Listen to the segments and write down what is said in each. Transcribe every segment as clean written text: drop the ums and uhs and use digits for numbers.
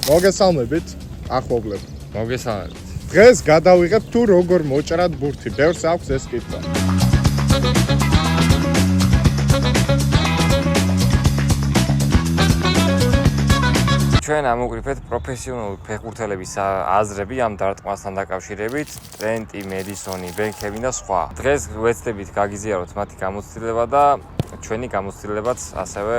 მოგესალმებით, ახლობლებ. მოგესალმებით. დღეს გადავიღებ თუ როგორ მოჭრად ბურთი. ბევრს აქვს ეს კითხვა. ჩვენ ამოვყრიფეთ პროფესიონალური ფეხბურთელების აზრები ამ დარტყმასთან დაკავშირებით, ტრენტი, მედისონი, ბენქემი და სხვა. დღეს ვეცდებით გაგიზიაროთ მათი გამოცდილება და ჩვენი გამოცდილებაც ასევე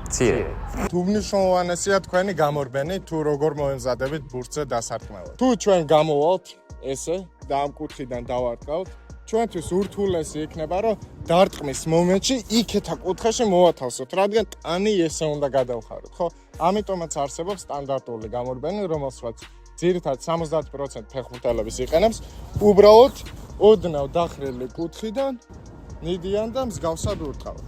მცირე. თუ მნიშვნელოვანია თქვენი გამორბენი, თუ როგორ მოემზადებით ბურთზე დასარტყმელად. თუ ჩვენ გამოვალთ ესე და ამ კუთხიდან დავარტყავთ, ჩვენთვის ურთულესი იქნება, რომ დარტყმის მომენტში იქეთა კუთხეში მოვათავსოთ, რადგან ტანი ესე უნდა გადავხაროთ, ხო? ამიტომაც არსებობს სტანდარტული გამორბენი, რომელსაც ძირითადად 70% ფეხბურთელების იყენებს, უბრალოდ ოდნავ დახრილი კუთხიდან ნიდიან და მსგავსად ურტყავენ.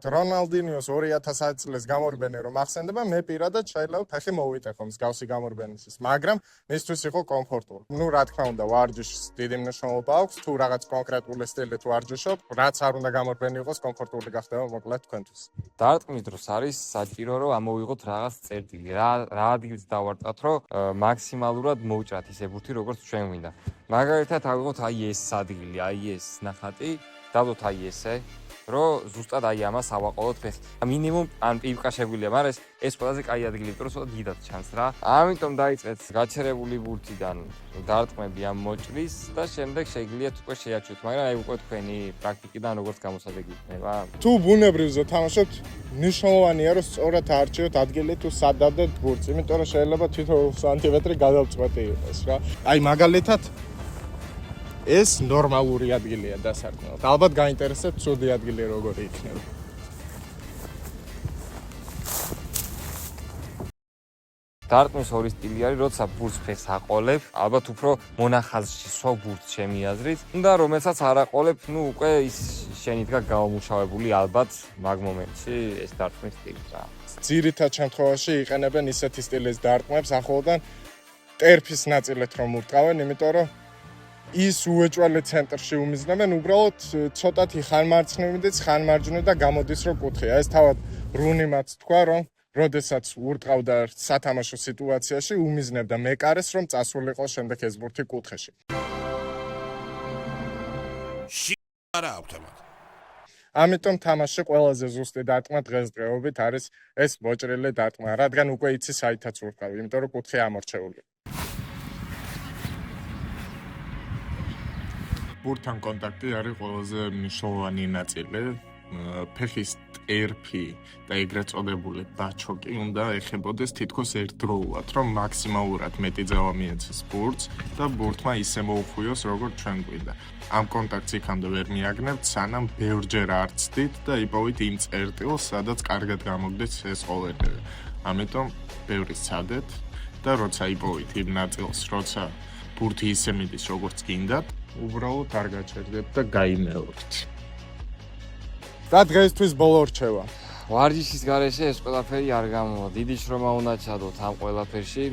რონალდინიოს 2000 წლის გამორბენი რომ ახსენდება, მე პირადად შეიძლება ფეხი მოვიტეხო მსგავსი გამორბენისთვის, მაგრამ მისთვის იყო კომფორტული. ნუ რა თქმა უნდა, ვარჯიშის დიდი მნიშვნელობა აქვს, თუ რაღაც კონკრეტული სტილით ვარჯიშობ, რაც არ უნდა გამორბენი იყოს, კომფორტული გახდება მოკლედ თქვენთვის. დარტყმის დროს არის საჭირო რომ ამოვიღოთ რაღაც წერტილი, რა ადგილს დავარტყათ, რომ მაქსიმალურად მოვჭრათ ისე ბურთი, როგორც ჩვენ გვინდა. მაგალითად, ავიღოთ აი ეს ადგილი, აი ეს ნახატი, დავდოთ აი ესე რომ ზუსტად აი ამას ავაყოლოთ ფეხი. მინიმუმ ან პიპკა შეგვიძლია, მაგრამ ეს ყველაზე კაი ადგილი, იმიტომ რომ ცოტა დიდად ჩანს რა. ამიტომ დაიწყეთ გაჩერებული ბურთიდან დარტყმები ამ მოჭრის და შემდეგ შეგიძლიათ უკვე შეაჩვით, მაგრამ აი უკვე თქვენი პრაქტიკიდან როგორც გამოსადეგი იქნება. თუ ბუნებრივზე თამაშობთ, მნიშვნელოვანია რომ სწორად არჩიოთ ადგილი თუ სად დადეთ ბურთს, იმიტომ რომ შეიძლება თითოეულ სანტიმეტრი გადავწყვეტი იყოს რა. აი მაგალითად ეს ნორმალური ადგილია დასარტყმელად. ალბათ გაინტერესებთ ცუდი ადგილი როგორი იქნება. დარტყმის ორი სტილი არის, როცა ბურთს ფეხს აყოლებ, ალბათ უფრო მონახაზში სვა ბურთს შემიაზრით, და რომელსაც არ აყოლებ, ნუ უკვე ის შენიდგა გამომუშავებული ალბათ მაგ მომენტში ეს დარტყმის სტილი რა. ძირითად შემთხვევაში იყენებენ ისეთი სტილის დარტყმებს ახლოდან ტერფის ნაწილით რომ ურტყავენ, იმიტომ რომ ის უეჭვალე ცენტრში უმიზნებენ, უბრალოდ ცოტათი ხან მარცხნივ მიდის, ხან მარჯვნივ და გამოდის რომ კუთხეა. ეს თავად რუნიმაც თქვა, რომ როდესაც ურტყავდა სათამაშო სიტუაციაში, უმიზნებდა მეკარეს, რომ წასულიყო შემდეგ ეს ბურთი კუთხეში. არა ავტომატ. ამიტომ თამაში ყველაზე ზუსტი დარტყმა დღესდღეობით არის ეს მოჭრილი დარტყმა, რადგან უკვე იცი საითაც ურტყავ, იმიტომ რომ კუთხე ამორჩეული. ბურთთან კონტაქტი არის ყველაზე მნიშვნელოვანი ნაწილი. ფეხის ტერფი და ეგრეთ წოდებული ბაჩოკი უნდა ეხებოდეს თითქოს ერთდროულად, რომ მაქსიმალურად მეტი ძალა მიეცეს ბურთს და ბურთმა ისე მოუხვიოს, როგორც ჩვენ გვინდა. ამ კონტაქტს იქამდე ვერ მიაგნებთ, სანამ ბევრჯერ არ ცდით და იპოვით იმ წერტილს, სადაც კარგად გამოგდეთ ეს ყოველდღე. ამიტომ ბევრი სცადეთ და როცა იპოვით იმ ნაწილს, როცა ბურთი ისე მიდის, როგორც გინდათ, უბრალოდ არ გაჩერდეთ და გაიმეორეთ. და დღესთვის ბოლო რჩევა. ვარჯიშის გარეშე ეს ყველაფერი არ გამოვა. დიდი შრომა უნდა ჩადოთ ამ ყველაფერში.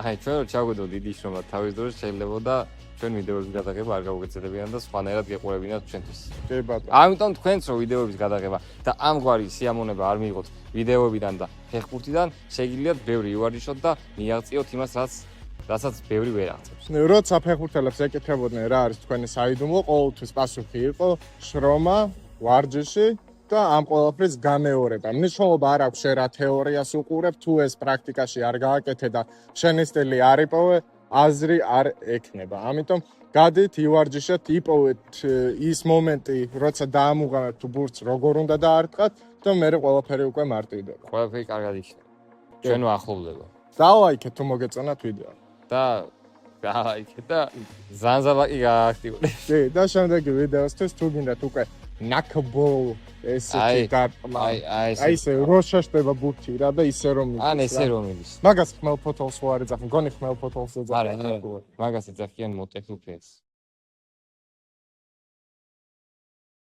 აი, ჩვენ რო ჩაგვედო დიდი შრომა თავის დროს შეიძლებოდა ჩვენ ვიდეოების გადაღება არ გავუგეცელებიან და სხვანაირად გეყურებინათ ჩვენთვის. კი ბატონო. ამიტომ თქვენც რო ვიდეოების გადაღება და ამგვარი სიამონება არ მიიღოთ ვიდეოებიდან და ფეხბურთიდან, შეგიძლიათ ბევრი ივარჯიშოთ და მიაღწიოთ იმას, რასაც ბევრი ვერ აღწევს. როცა ფეხბურთელებს ეკითხებოდნენ რა არის თქვენი საიდუმლო, ყოველთვის პასუხი იყო შრომა, ვარჯიში და ამ ყველაფრის გამეორება. მნიშვნელობა არ აქვს შენ რა თეორიას უყურებ, თუ ეს პრაქტიკაში არ გააკეთე და შენი სტილი არ იპოვე, აზრი არ ექნება. ამიტომ გადით, ივარჯიშეთ, იპოვეთ ის მომენტი, როცა დაამუღამებთ თუ ბურთს როგორ უნდა დაარტყათ და მე ყველაფერი უკვე მარტივდება. ყველაფერი კარგად იქნება. ჩვენ ვახლოვდება. დალაიქეთ თუ მოგეწონათ ვიდეო. და გააიქეთ და ზანზაბაკი გააქტიურეთ. კი, და შემდეგი ვიდეოსთვის თუ გინდათ უკვე ნაკბოლ ესეთი დარტყმა. აი ესე რო შეშტება ბურთი რა და ისე რომ ან ესე რომ ის. მაგას ხმელფოთოლს ვარ ეძახი, გონი ხმელფოთოლს ეძახი. არა, მაგას ეძახიან მოტეხილ ფეხს.